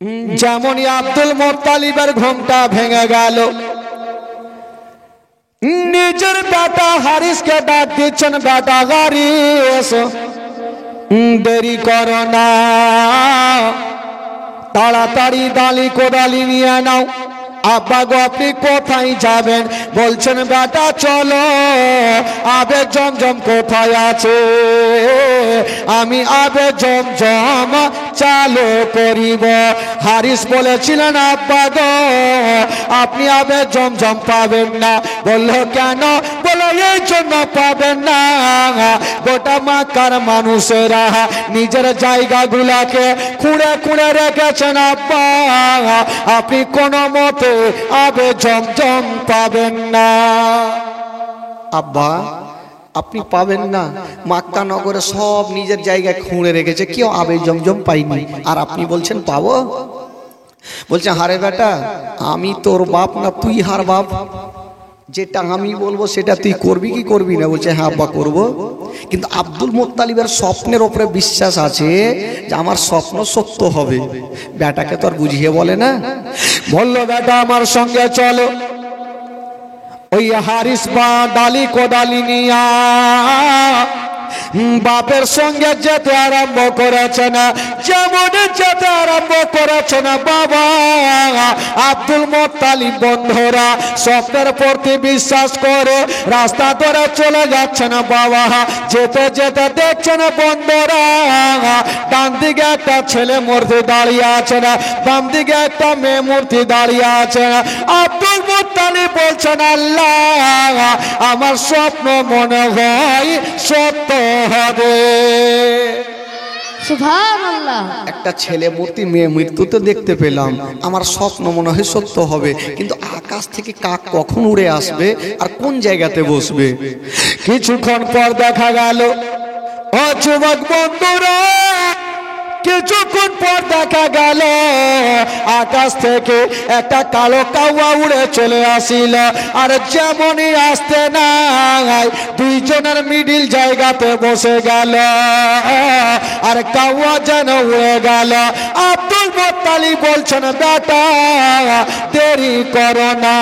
যেমনই আব্দুল মুত্তালিবের ঘুমটা ভেঙে গেল, নিজের বেটা হারিসকে ডাক দিচ্ছেন, বেটা হারিস দেরি করো না, তাড়াতাড়ি দালি কোদালি নিয়ে নাও। আব্বা গো আপনি কোথায় যাবেন? বলছেন বেটা চলো, আবে জমজম কোথায় আছে, আমি আবে জমজম চালু করিব। হারিস বলেছিলেন আব্বা গো আপনি আবে জমজম পাবেন না। বলল কেন? বলো এই জন্য পাবেন না, গোটা মক্কার মানুষেরা নিজের জায়গাগুলাকে খুঁড়ে খুঁড়ে রেখেছেন আব্বা, আপনি কোনো মতে আবে জমজম পাবেন না। আব্বা আপনি পাবেন না, মক্কা নগরে সব নিজের জায়গায় খুঁড়ে রেখেছে, কেউ আবে জমজম পাইনি, আর আপনি বলছেন পাবো? বলছে হারে বেটা আমি তোর বাপ না তুই হার বাপ, যেটা আমি বলবো সেটা তুই করবি কি করবি না? বলছে হ্যাঁ আব্বা করবো। কিন্তু আব্দুল মুত্তালিবের স্বপ্নের উপরে বিশ্বাস আছে যে আমার স্বপ্ন সত্য হবে। বেটাকে তো আর বুঝিয়ে বলে না, বললো বেটা আমার সঙ্গে চলো। ওই হারিস বা ডালি কোদালি নিয়া বাপের সঙ্গে যেতে আরম্ভ করেছে না। যেমন যেতে আরম্ভ করেছে না বাবা, আব্দুল মুত্তালিব বন্ধুরা স্বপ্নের প্রতি বিশ্বাস করে রাস্তা ধরে চলে যাচ্ছে না বাবা। যেতে যেতে দেখছেন বন্ধুরা ডান দিকে একটা ছেলে মূর্তি দাঁড়িয়ে আছে না, বাম দিকে একটা মেয়ে মূর্তি দাঁড়িয়ে আছে না। আব্দুল মুত্তালিব বলছেন আল্লাহ আমার স্বপ্ন মনে হয় সত্য হবে। সুবহানাল্লাহ। একটা ছেলে মূর্তি মেয়ে মৃত্যু তো দেখতে পেলাম, আমার স্বপ্ন মনে হয় সত্য হবে, কিন্তু আকাশ থেকে কাক কখন উড়ে আসবে আর কোন জায়গাতে বসবে? কিছুক্ষণ পর দেখা গেল ও যুবক বন্ধুরা, কিছুক্ষণ পর দেখা গেল আকাশ থেকে একটা কালো কাওয়া উড়ে চলে আসিল, আর যেমনই আসতে নাই দুইজনের মিডিল জায়গাতে বসে গেল, আর কাওয়া যেন উড়ে গেল। আব্দুল মুত্তালিব বলছেন বেটা দেরি করো না,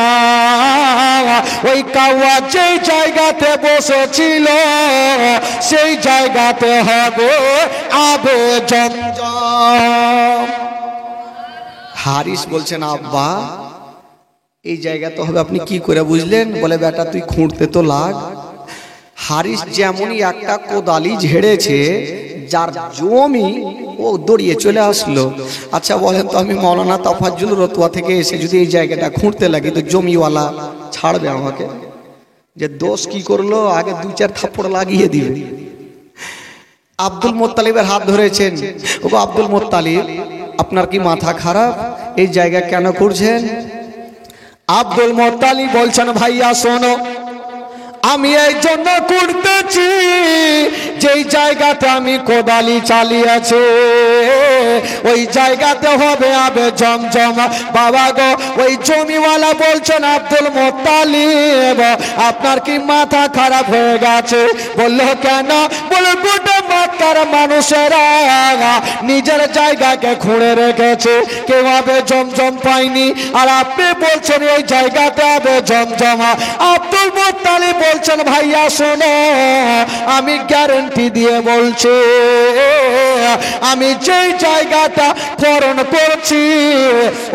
ওই কাওয়া যেই জায়গাতে বসেছিল সেই জায়গাতে হবে আবে জমজম। হারিস বলছেন আব্বা এই জায়গা তো হবে, আপনি কি করে বুঝলেন? বলে বেটা তুই খুঁড়তে তো লাগ। হারিস যেমনই একটা কোদালি ঝেড়েছে, যার জমি ও দড়িয়ে চলে আসলো। আচ্ছা বলেন তো, আমি মৌলানা তাফাজ্জুল রতুয়া থেকে এসে যদি এই জায়গাটা খুঁড়তে লাগি তো জমিওয়ালা ছাড়বে আমাকে? যে দোষ কি করলো আগে দু চার থাপ্পড় লাগিয়ে দিবে। আব্দুল মুত্তালিবের হাত ধরেছেন, ও আব্দুল মুত্তালিব আপনার কি মাথা খারাপ? এই জায়গা কেন করছেন? আব্দুল মুত্তালিব বলছেন ভাইয়া শোনো, আমি এই জন্য করতেছি যেই জায়গাতে আমি কোদালি চালিয়েছি ওই জায়গাতে হবে আবে জমজম। বাবা গো ওই জমিওয়ালা বলছেন আব্দুল মুত্তালিব আপনার কি মাথা খারাপ হয়ে গেছে? বললো কেন? বলে গোটা মক্কার মানুষেরা নিজের জায়গাকে খুঁড়ে রেখেছে, কেউ আবে জমজম পায়নি, আর আপনি বলছেন এই জায়গাতে আবে জমজম। আব্দুল মুত্তালিব বলছেন ভাইয়া শোনো, আমি গ্যারান্টি দিয়ে বলছি আমি যেই জায়গাটা খনন করছি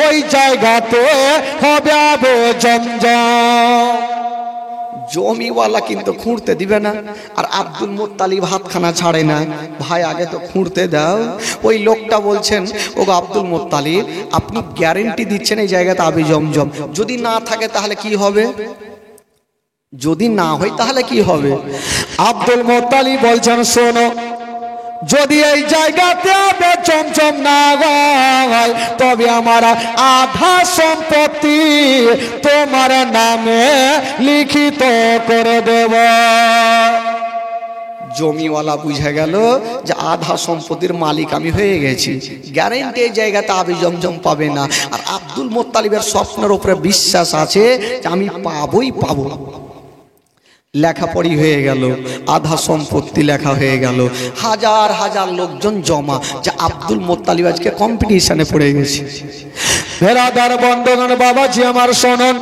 ওই জায়গাতে হবে আবে জমজম। জমিওয়ালা কিন্তু খুঁড়তে দিবে না, আর আব্দুল মুত্তালিব হাতখানা ছাড়ে না, ভাই আগে তো খুঁড়তে দাও। ওই লোকটা বলছেন ও আব্দুল মুত্তালিব আপনি গ্যারান্টি দিচ্ছেন এই জায়গাতে আবে জমজম, যদি না থাকে তাহলে কি হবে? যদি না হয় তাহলে কি হবে? আব্দুল মুত্তালিব বলছেন শোনো, যদি এই জায়গাতে আবে জমজম না হয় তবে আমার আধা সম্পত্তি তোমার নামে লিখিত করে দেব। জমিওয়ালা বুঝে গেল যে আধা সম্পত্তির মালিক আমি হয়ে গেছি, গ্যারান্টি এই জায়গাতে আবে জমজম পাবে না। আর আব্দুল মুত্তালিবের স্বপ্নের উপরে বিশ্বাস আছে যে আমি পাবোই পাবো। লেখাপড়ি হয়ে গেল, আধা সম্পত্তি লেখা হয়ে গেল, হাজার হাজার লোকজন জমা, যে আব্দুল মোত্তালিব আজকে কম্পিটিশনে পড়ে গেছে। বেরাদার বন্ধুগণ, বাবাজি আমার শুনুন,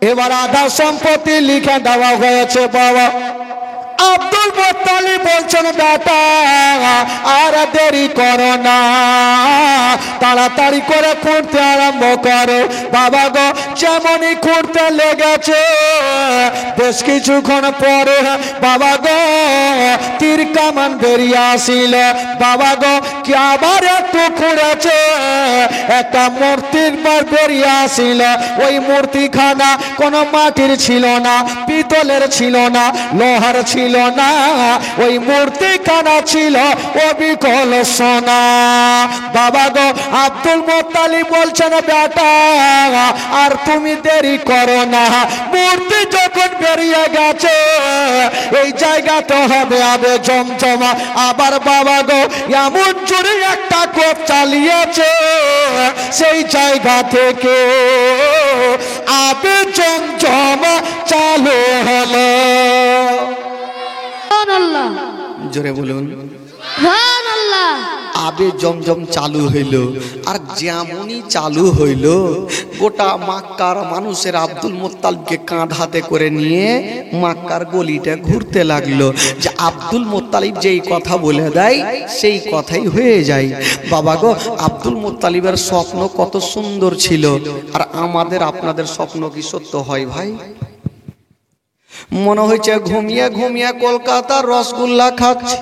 এবার আধা সম্পত্তি লিখে দেওয়া হয়েছে। বাবা আব্দুল মোত্তালিব বলছেন, বেটা আর দেরি করো না, তাড়াতাড়ি করে খুঁড়তে আরম্ভ করো। বাবা গো যেমনই খুঁড়তে লেগেছে, বেশ কিছুক্ষণ পরে বাবা গো তীর কামান বেরিয়ে আসিল। বাবা গো কি আবার একটু খুঁড়েছে, একটা মূর্তির বার বেরিয়ে আসিল। ওই মূর্তিখানা কোনো মাটির ছিল না, পিতলের ছিল না, লোহার ছিল না, ওই মূর্তিখানা ছিল অবিকল সোনা। বাবা গো আব্দুল মোত্তালিব বলছেন, বেটা আর তুমি দেরি করো না, মূর্তি যখন বেরিয়ে গেছে এই জায়গাটা হবে আবে জমজমা। আবার বাবা গো এমন জোরে একটা কোপ চালিয়েছে, সেই জায়গা থেকে আবে জমজমা চালু হলো। জোরে বলুন আবে জমজম চালু হইল। আর যেমনই চালু হইল, গোটা মক্কার মানুষের আব্দুল মোত্তালিবকে কাঁধে করে নিয়ে মক্কার গলিটা ঘুরতে লাগলো, যে আব্দুল মোত্তালিব যেই কথা বলে দেয় সেই কথাই হয়ে যায়। বাবা গো আব্দুল মোত্তালিবের স্বপ্ন কত সুন্দর ছিল, আর আমাদের আপনাদের স্বপ্ন কি সত্য হয় ভাই? মনে হয়েছে ঘুমিয়ে ঘুমিয়ে কলকাতার রসগোল্লা খাচ্ছে,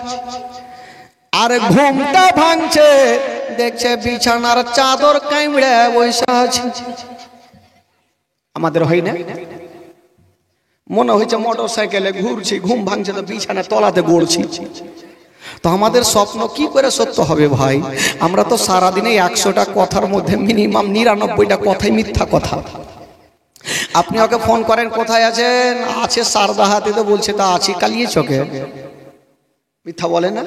আর ঘুমটা ভাঙছে দেখছে বিছানার চাদর কামড়ে বসে আছে। আমাদের হয় না? মনে হয়েছে মোটর সাইকেলে ঘুরছি, ঘুম ভাঙছে তো বিছানার তলাতে গড়ছি। তো আমাদের স্বপ্ন কি করে সত্য হবে ভাই? আমরা তো সারাদিনে 100টা কথার মধ্যে মিনিমাম 99টা কথাই মিথ্যা কথা। আপনি ওকে ফোন করেন, কোথায় আছেন? আছে সারদাহাতে, তো বলছে তা আছি কালিয়ে চকে, মিথ্যা বলে না?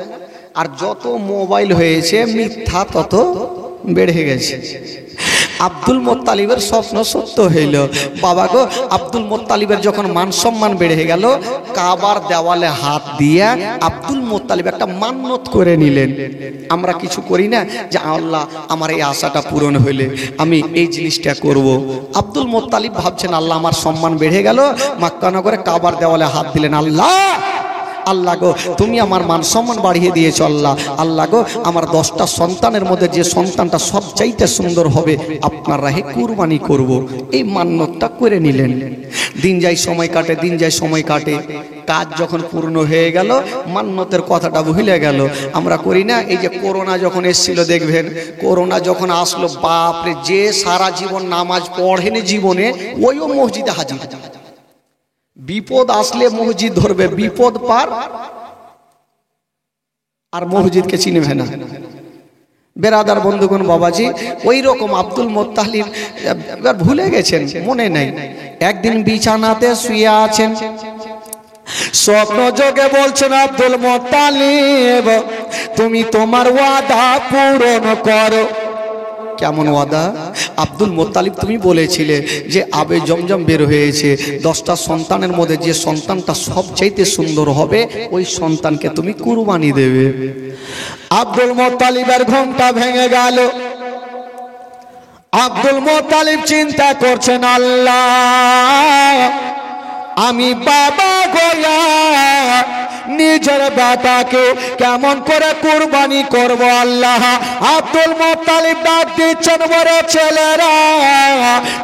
আর যত মোবাইল হয়েছে মিথ্যা তত বেড়ে গেছে। আব্দুল মোত্তালিবের স্বপ্ন সত্য হইল। বাবা গো আব্দুল মোত্তালিবের যখন মান সম্মান বেড়ে গেল, কাবার দেওয়ালে হাত দিয়ে আব্দুল মোত্তালিব একটা মান্নত করে নিলেন। আমরা কিছু করি না যে আল্লাহ আমার এই আশাটা পূরণ হইলে আমি এই জিনিসটা করব। আব্দুল মোত্তালিব ভাবছেন আল্লাহ আমার সম্মান বেড়ে গেল, মক্কা নগরে কাবার দেওয়ালে হাত দিলেন, আল্লাহ আল্লাহ গো তুমি আমার মান সম্মান বাড়িয়ে দিয়েছো। আল্লাহ আল্লাহ গো আমার 10টা সন্তানের মধ্যে যে সন্তানটা সবচাইতে সুন্দর হবে আপনার রাহে কুরবানি করব। এই মান্যতটা করে নিলেন। দিন যায় সময় কাটে, দিন যায় সময় কাটে, কাজ যখন পূর্ণ হয়ে গেল মান্যতের কথাটা ভুলে গেল। আমরা করি না? এই যে করোনা যখন এসেছিল দেখবেন, করোনা যখন আসলো বাপরে, যে সারা জীবন নামাজ পড়েনি জীবনে ওইও মসজিদে হাজির। বিপদ আসলে মসজিদ ধরবে, বিপদ পার আর মসজিদকে চিনবে না। বেরাদার বন্ধুগণ বাবাজি, ওই রকম আব্দুল মোত্তালিব এবার ভুলে গেছেন, মনে নেই। একদিন বিছানাতে শুয়ে আছেন, স্বপ্ন যোগে বলছেন আব্দুল মোত্তালিব তুমি তোমার ওয়াদা পূরণ করো। কেমন ওয়াদা? আব্দুল মোত্তালিব তুমি বলেছিলে যে আবে জমজম বের হয়েছে, 10টা সন্তানের মধ্যে যে সন্তানটা সবচাইতে সুন্দর হবে ওই সন্তানকে তুমি কুরবানি দেবে। আব্দুল মোত্তালিবের ঘুমটা ভেঙে গেল। আব্দুল মোত্তালিব চিন্তা করছেন, আল্লাহ আমি বাবা গোয়া নিজের বেটাকে কেমন করে কুরবানি করব। আল্লাহ আব্দুল মোত্তালিব ডাক দিচ্ছেন, বড় ছেলেরা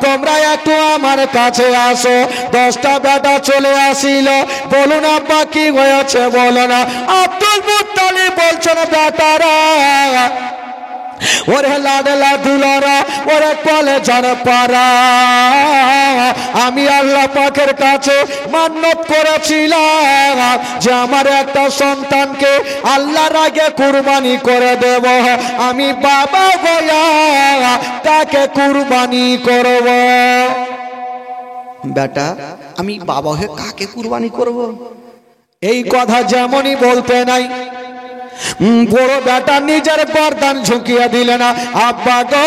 তোমরা একটু আমার কাছে আসো। 10টা বেটা চলে আসিল। বলুন আব্বা কি হয়েছে বলো না। আব্দুল মোত্তালিব বলছেন, বেটারা ওরে লাডলা দুলারা, ওরে কলেজার পারা, আমি আল্লাহ পাকের কাছে মান্নত করেছিলাম যে আমার একটা সন্তানকে আল্লাহর আগে কুরবানি করে দেব। আমি বাবা গয়া তাকে কুরবানি করব। বেটা আমি বাবা হয়ে কাকে কুরবানি করব? এই কথা যেমনই বলতে নাই, বড় বেটা নিজের বরদান ঝুঁকিয়ে দিলেন, আব্বা গো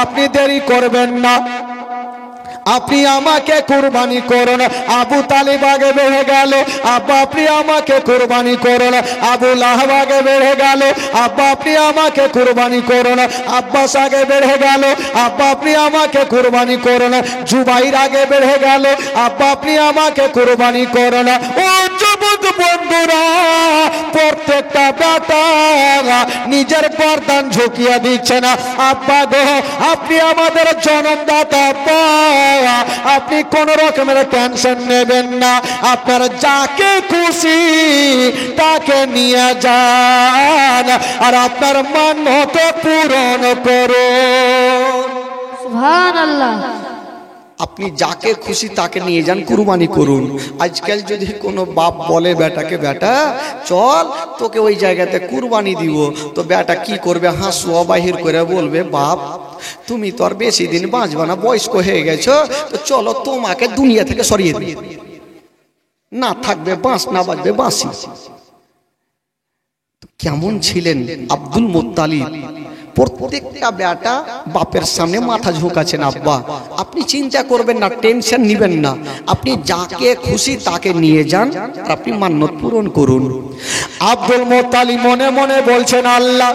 আপনি দেরি করবেন না, আপনি আমাকে কুরবানি করুন। আবু তালিব আগে বেড়ে গেল, আব্বা আপনি আমাকে কুরবানি করুন। আবু লাহাব আগে বেড়ে গেল, আব্বা আপনি আমাকে কুরবানি করুন। আব্বাস আগে বেড়ে গেল, আব্বা আপনি আমাকে কুরবানি করুন। জুবাইর আগে বেড়ে গেল, আব্বা আপনি আমাকে কুরবানি করুন। ও যুবক বন্ধুরা, প্রত্যেকটা বেটা নিজের গর্দান ঝুঁকিয়ে দিচ্ছে না। আব্বা গো, আপনি আমাদের জনমদাতা, আব্বা আপনি কোন রকমের টেনশন নেবেন না, আপনার যাকে খুশি তাকে নিয়ে যান আর আপনার মান্যত পূরণ করুন। সুবহানাল্লাহ। আপনি যাকে খুশি তাকে নিয়ে যান, কুরবানি করুন। আজকাল যদি কোনো বাপ বলে বেটাকে, বেটা চল তোকে ওই জায়গাতে কুরবানি দিব, তো বেটা কি করবে? হাসুয়া বাহির করে বলবে, বাপ তুমি তো আর বেশি দিন বাঁচবে না, বয়স্ক হয়ে গেছো, তো চলো তোমাকে দুনিয়া থেকে সরিয়ে দিই। না থাকবে বাঁশ, না বাজবে বাঁশি। কেমন ছিলেন আব্দুল মুত্তালিব? প্রত্যেকটা বেটা বাপের সামনে মাথা ঝুঁকাচ্ছেন। আব্বা আপনি চিন্তা করবেন না, টেনশন নিবেন না, আপনি যাকে খুশি তাকে নিয়ে যান আর আপনি মান্যত পূরণ করুন। আব্দুল মুত্তালিব মনে মনে বলছেন, আল্লাহ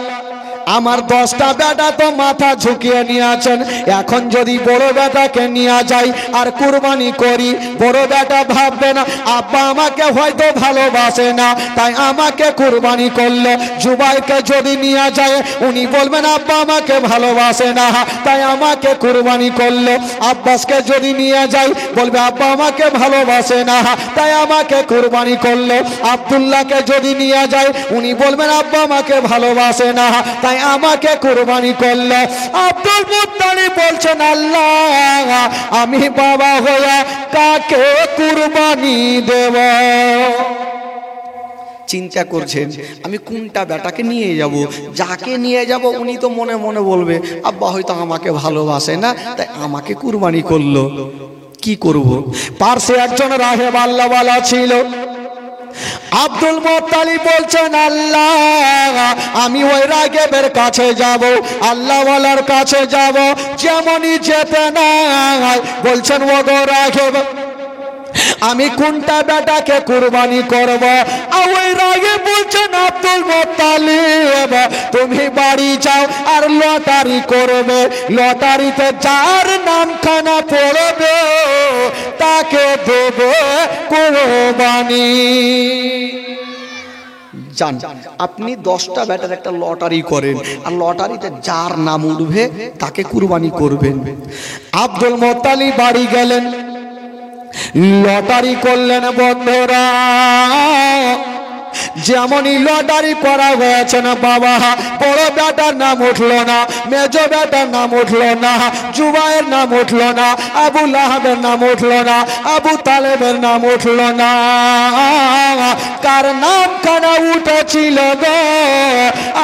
আমার 10টা বেটা তো মাথা ঝুঁকিয়ে নিয়ে আছেন, এখন যদি বড় বেটাকে নিয়ে যাই আর কুরবানি করি, বড় বেটা ভাববে না আব্বা আমাকে হয়তো ভালোবাসে না তাই আমাকে কুরবানি করলো। জুবাইরকে যদি নিয়ে যায়, উনি বলবেন আব্বা আমাকে ভালোবাসে না তাই আমাকে কুরবানি করলো। আব্বাসকে যদি নিয়ে যাই, বলবে আব্বা আমাকে ভালোবাসে না তাই আমাকে কুরবানি করলো। আব্দুল্লাহকে যদি নিয়ে যায়, উনি বলবেন আব্বা আমাকে ভালোবাসে না তাই আমাকে কুরবানি করলো। আব্দুল মুত্তালিব বলছেন, আল্লাহ আমি বাবা হয়ে কাকে কুরবানি দেব? চিন্তা করছেন আমি কোনটা বেটাকে নিয়ে যাব। যাকে নিয়ে যাব উনি তো মনে মনে বলবে আব্বা হয়তো আমাকে ভালোবাসে না তাই আমাকে কুরবানি করলো। কি করব? পার্শ্বে একজন রাহেব আল্লাহওয়ালা ছিল। আব্দুল মুত্তালিব বলছেন, আল্লাহ আমি ওই রাগেবের কাছে যাব, আল্লাহওয়ালার কাছে যাব, যেমনই যেতে নাই বলছেন ও গো রাগেব আমি কোনটা বেটাকে কুরবানি করব? ওই রাগে বলছেন আব্দুল মুত্তালিব তুমি বাড়ি যাও আর লটারি করবে, লটারিতে যার নামখানা পড়বে তাকে দেবে কুরবানি। জান আপনি 10টা বেটার একটা লটারি করেন আর লটারিতে যার নাম উঠবে তাকে কুরবানি করবেন। আব্দুল মুত্তালিব বাড়ি গেলেন, লটারি করলেন। বন্ধুরা যেমনই লটারি করা হয়েছে না বাবা, বড় বেটার নাম উঠলো না, মেজ বেটার নাম উঠলো না, জুবাইয়ের নাম উঠলো না, আবু লাহাবের নাম উঠলো না, আবু তালেবের নাম উঠলো না। কার নাম খানা উঠেছিল গো?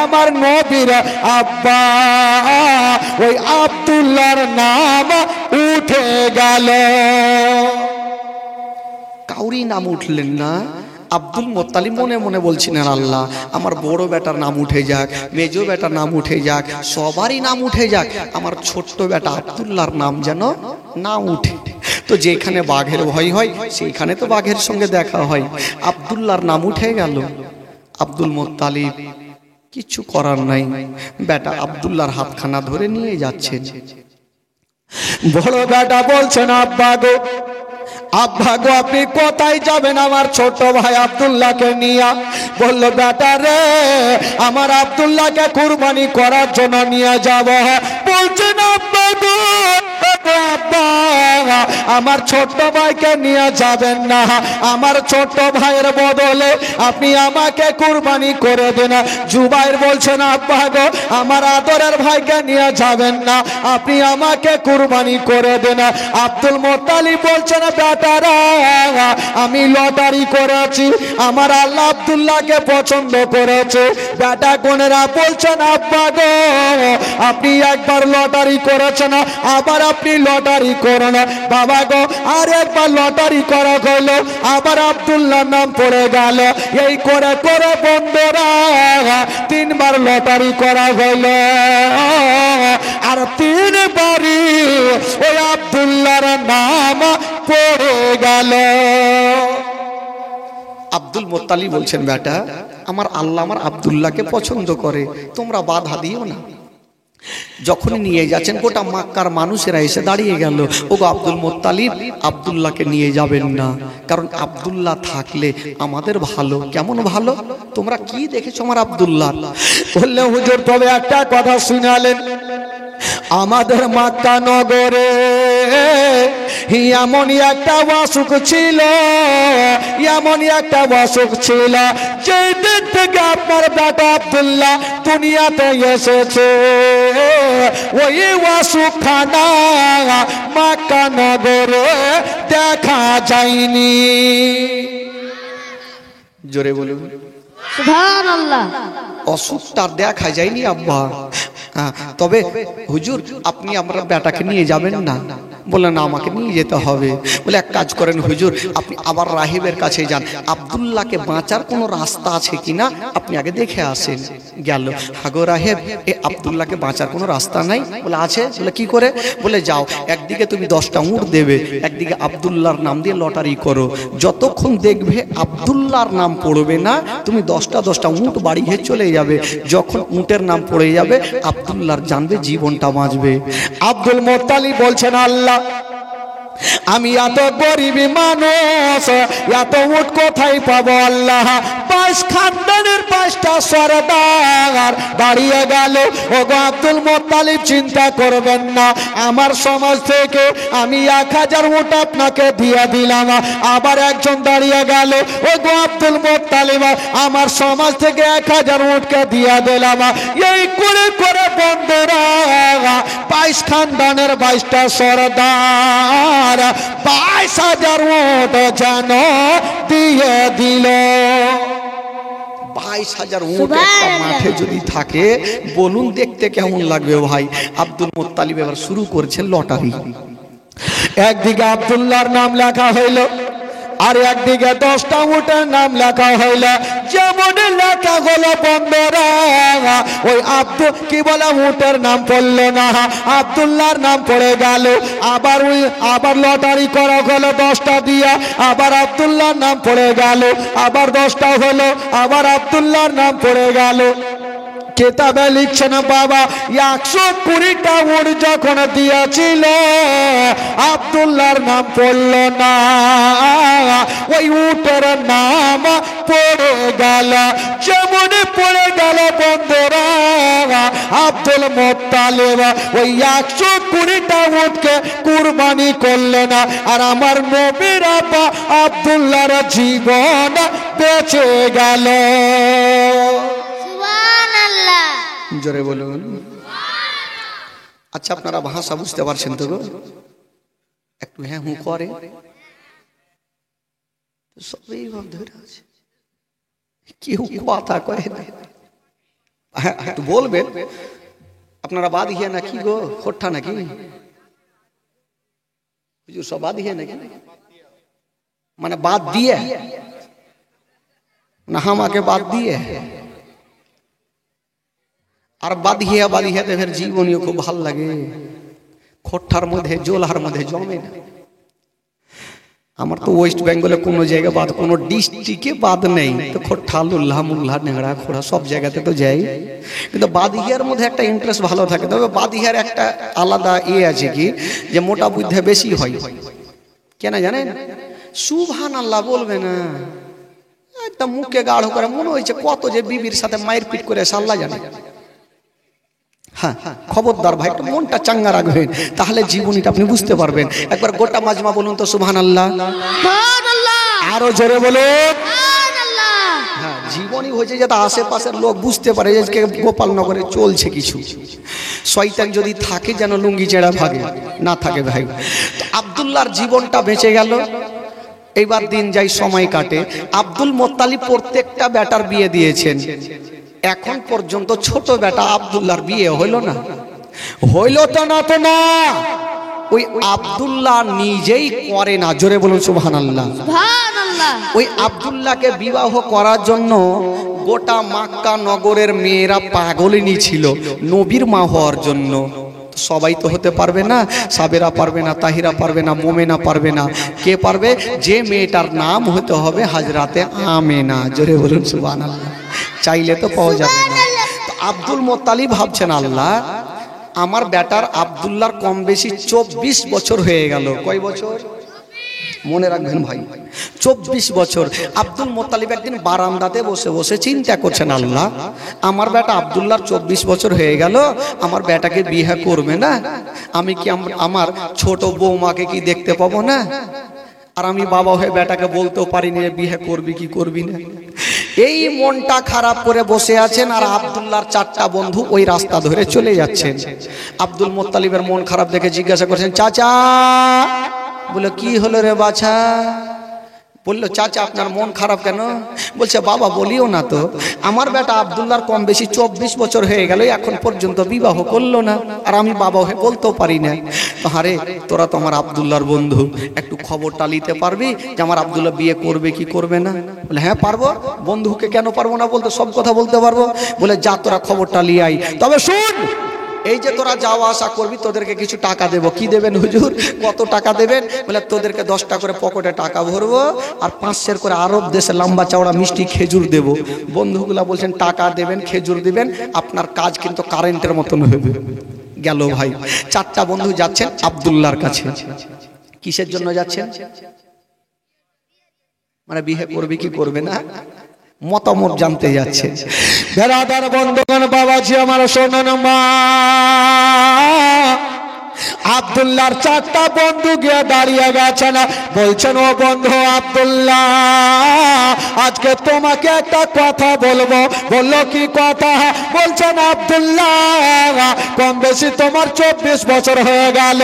আমার নবীর আব্বা ওই আব্দুল্লাহর নাম উঠে গেল। কাউরি নাম উঠলেন না। আব্দুল মুত্তালিব মনে মনে বলছিলেন, আল্লাহ আমার বড় বেটার নাম উঠে যাক, মেজ বেটার নাম উঠে যাক, সবারই নাম উঠে যাক, আমার ছোট্ট বেটা আব্দুল্লাহর নাম যেন না উঠে। তো যেখানে বাঘের ভয় হয় সেইখানে তো বাঘের সঙ্গে দেখা হয়। আব্দুল্লাহর নাম উঠে গেল। আব্দুল মুত্তালিব কিছু করার নাই, বেটা আব্দুল্লাহর হাতখানা ধরে নিয়ে যাচ্ছেন। বড় বেটা বলছেন, আব্বা গো আব্বা গো আপনি কোথায় যাবেন আমার ছোট ভাই আব্দুল্লাহকে নিয়ে? বলল বেটা রে আমার আব্দুল্লাহকে কুরবানি করার জন্য নিয়ে যাব। বলছেন আব্বা গো আব্বা আমার ছোট ভাইকে নিয়ে যাবেন না, আমার ছোট ভাইয়ের বদলে আপনি আমাকে কুরবানি করে দেন। জুবাইর বলছেন আব্বা গো আমার আদরের ভাইকে নিয়ে যাবেন না, আপনি আমাকে কুরবানি করে দেন। আব্দুল মুত্তালিব বলছেন বেটারা আমি লটারি করেছি, আমার আল্লাহ আব্দুল্লাহকে পছন্দ করেছে। বেটা কোনেরা বলছেন আব্বা গো আপনি একবার লটারি করেছেন আবার আপনি লটারি করেন। বাবা গো আর একবার লটারি করা হলো, আবার আব্দুল্লাহর নাম পড়ে গেল। এই করে করে বন্ধুরা 3বার লটারি করা হলো আর 3বারই ওই আব্দুল্লাহর নাম পড়ে গেল। আব্দুল মুত্তালিব বলছেন, বেটা আমার আল্লাহ আমার আব্দুল্লাহকে পছন্দ করে, তোমরা বাধা দিও না। যখন নিয়ে যাচ্ছেন গোটা মক্কার মানুষেরা এসে দাঁড়িয়ে গেল, ওগো আব্দুল মুত্তালিব আব্দুল্লাহকে নিয়ে যাবেন না, কারণ আব্দুল্লাহ থাকলে আমাদের ভালো। কেমন ভালো? তোমরা কি দেখেছো আমার আব্দুল্লাহ? বললে হুজুর তবে একটা কথা শুনালেন, আমাদের মক্কা নগরে এমনই একটা অসুখ ছিল, এমনই একটা অসুখ ছিল যেই দিন থেকে আপনার বেটা আব্দুল্লাহ দুনিয়াতে এসেছে, ওই অসুখ খানা মক্কা নগরে দেখা যায়নি। জোরে বলুন সুবহানাল্লাহ। অসুখটা দেখা যায়নি আব্বা। তবে হুজুর আপনি আমার বেটাকে নিয়ে যাবেন না? বললেন না, আমাকে নিয়ে যেতে হবে। বলে এক কাজ করেন হুজুর, আপনি আবার রাহিবের কাছে যান, আব্দুল্লাহকে বাঁচার কোনো রাস্তা আছে কিনা আপনি আগে দেখে আসেন। গেল, হাগো রাহেব এ আব্দুল্লাহকে বাঁচার কোনো রাস্তা নাই? বলে আছে। বলে কি করে? বলে যাও, একদিকে তুমি 10টা উট দেবে, একদিকে আব্দুল্লাহর নাম দিয়ে লটারি করো, যতক্ষণ দেখবে আব্দুল্লাহর নাম পড়বে না তুমি 10টা উট বাড়িয়ে চলে যাবে, যখন উটের নাম পড়ে যাবে আব্দুল্লাহর জানবে জীবনটা বাঁচবে। আব্দুল মুত্তালিব বলছেন, আল্লাহ আমি এত গরিব মানুষ, এত উট কোথায় পাবো আল্লাহ? 22 খানদানের 22টা সরদার দাঁড়িয়ে গেল। ওগো আব্দুল মুত্তালিব চিন্তা করবেন না, আমার সমাজ থেকে আমি 1000 উট আপনাকে দিয়ে দিলাম। আবার একজন দাঁড়িয়ে গেল, ওগো আব্দুল মুত্তালিব আমার সমাজ থেকে 1000 উটকে দিয়ে দিলাম। এই করে করে বন্ধুরা 22 খানদানের 22টা সরদার 22,000 উট যেন দিয়ে দিল। 22,000 উট একটা মাঠে যদি থাকে বলুন দেখতে কেমন লাগবে ভাই। আব্দুল মুত্তালিব এবার শুরু করেছেন লটারি। একদিকে আব্দুল্লাহর নাম লেখা হইল, আর একদিকে 10টা উটের নাম লেখা হইল। যেমন লেখা হলো বন্ধুরা, ওই আব্দুল কি বলে উটের নাম পড়লো না, আব্দুল্লাহর নাম পড়ে গেল। আবার লটারি করা হলো 10টা দিয়া, আবার আব্দুল্লাহর নাম পড়ে গেল। আবার 10টা হলো, আবার আব্দুল্লাহর নাম পড়ে গেল। কেতাবে লিখছেন বাবা 120টা উট যখন দিয়েছিল আব্দুল্লাহর নাম পড়ল না, ওই উটের নাম পড়ে গেল। যেমন পড়ে গেল বন্ধুরা আব্দুল মুত্তালিব ওই 120টা উটকে কুরবানি করলেন, আর আমার নবীর আব্বা আব্দুল্লাহর জীবন বেঁচে গেল। জোরে বলুন। আচ্ছা আপনারা ভাষা বুঝতে পারছেন তো? একটু হ্যাঁ হুঁ করে সবই ভাব ধরে আছে, কেউ কথা কয় না। হ্যাঁ একটু বলবেন আপনারা বাদ হিয়া নাকি গো, খোট্টা নাকি হুজুর? সব বাদ হিয়া নাকি? মানে বাদ দিয়ে না, আমাকে বাদ দিয়ে আর বাদিয়া ফের জীবনীও খুব ভাল লাগে। খোট্টার মধ্যে জোলার মধ্যে জমে না। আমার তো ওয়েস্ট বেঙ্গলে কোনো জায়গা বাদ, কোনো ডিস্ট্রিক্টে বাদ নেই। তো খোট্টা লুল্লা মুল্লা নেংড়া খোড়া সব জায়গাতে তো যাই, কিন্তু বাদিয়ার মধ্যে একটা ইন্টারেস্ট ভালো থাকে। তবে বাদিয়ার একটা আলাদা আছে কি, যে মোটা বুদ্ধে বেশি হয়। কেন জানেন? সুবহানাল্লাহ বলবে না, একটা মুখে গাঢ় করে মনে হয়েছে কত যে বিবির সাথে মায়ের পিট করে আল্লাহ জানে। হ্যাঁ খবরদার ভাই, একটু মনটা চাঙ্গা রাখবেন, তাহলে জীবনীটা আপনি বুঝতে পারবেন। একবার গোটা মাজমা বলুন তো সুবহানাল্লাহ। আরো জোরে বলুন। হ্যাঁ জীবনী হয়েছে যাতে আশেপাশের লোক বুঝতে পারে যে গোপালনগরে চলছে কিছু। শয়তান যদি থাকে যেন লুঙ্গি চেড়া ভাগে, না থাকে ভাই। আব্দুল্লাহর জীবনটা বেঁচে গেল। এইবার দিন যাই সময় কাটে। আব্দুল মুত্তালিব প্রত্যেকটা বেটার বিয়ে দিয়েছেন, এখন পর্যন্ত ছোট বেটা আব্দুল্লাহর বিয়ে হইল না। হইল তো না, তো না, ওই আব্দুল্লাহ নিজেই করে না। জোরে বলুন সুবহানাল্লাহ। ওই আব্দুল্লাহকে বিবাহ করার জন্য গোটা মক্কা নগরের মেয়েরা পাগলিনী ছিল নবীর মা হওয়ার জন্য। সবাই তো হতে পারবে না, সাবেরা পারবে না, তাহিরা পারবে না, মোমেনা পারবে না। কে পারবে? যে মেয়েটার নাম হতে হবে হাজরাতে আমেনা। জোরে বলুন সুবহানাল্লাহ। চাইলে তো পাওয়া যাবে না। তো আব্দুল মোত্তালিব ভাবছেন, আল্লাহ আমার বেটার আব্দুল্লাহর কম বেশি 24 বছর হয়ে গেল। কয় বছর? মনে রাখবেন ভাই, 24 বছর। আব্দুল মোত্তালিব একদিন বারান্দাতে বসে বসে চিন্তা করছেন, আল্লাহ আমার বেটা আব্দুল্লাহর 24 বছর হয়ে গেল, আমার বেটাকে বিয়ে করবে না? আমি কি আমার ছোট বৌমাকে কি দেখতে পাবো না? আর আমি বাবা হয়ে বেটাকে বলতেও পারিনি যে বিয়ে করবি কি করবি না। এই মনটা খারাপ করে বসে আছেন, আর আব্দুল্লাহর 4টা বন্ধু ওই রাস্তা ধরে চলে যাচ্ছেন। আব্দুল মোত্তালিবের মন খারাপ দেখে জিজ্ঞাসা করছেন, চাচা। বলে কি হলো রে বাছা? বললো, চাচা আপনার মন খারাপ কেন? বলছে, বাবা বলিও না তো, আমার বেটা আব্দুল্লাহর কম বেশি 24 বছর হয়ে গেল, এখন পর্যন্ত বিবাহ করলো না, আর আমি বাবা হয়ে বলতেও পারি না। তো আরে তোরা তো আমার আব্দুল্লাহর বন্ধু, একটু খবরটা নিতে পারবি যে আমার আব্দুল্লাহ বিয়ে করবে কি করবে না? বলে হ্যাঁ পারবো, বন্ধুকে কেন পারবো না বলতে, সব কথা বলতে পারবো। বলে যা তোরা খবরটা নিয়ে আই, তবে শুন এই যে তোরা যাওয়া আসা করবি তোদেরকে কিছু টাকা দেবো। কি দেবেন হুজুর? কত টাকা দেবেন? বলে তোদেরকে 10টা করে পকেটে টাকা ভরবো, আর 5 করে আরব দেশে লম্বা চওড়া মিষ্টি খেজুর দেবো। বন্ধুগুলা বলছেন টাকা দেবেন, খেজুর দিবেন, আপনার কাজ কিন্তু কারেন্টের মতন হবে। গেল ভাই। 4টা বন্ধু যাচ্ছেন আব্দুল্লাহর কাছে। কিসের জন্য যাচ্ছেন? মানে বিয়ে করবে কি করবে না মতামত জানতে যাচ্ছে। বেরাদার বন্ধুগণ, বাবাজি আমার শোনেন মা, আব্দুল্লাহর 4টা বন্ধু গিয়ে দাঁড়িয়ে গেছেন, বলছেন ও বন্ধু আব্দুল্লাহ, আজকে তোমাকে একটা কথা বলবো। বললো কি কথা? বলছেন আব্দুল্লাহ কম বেশি তোমার 24 বছর হয়ে গেল,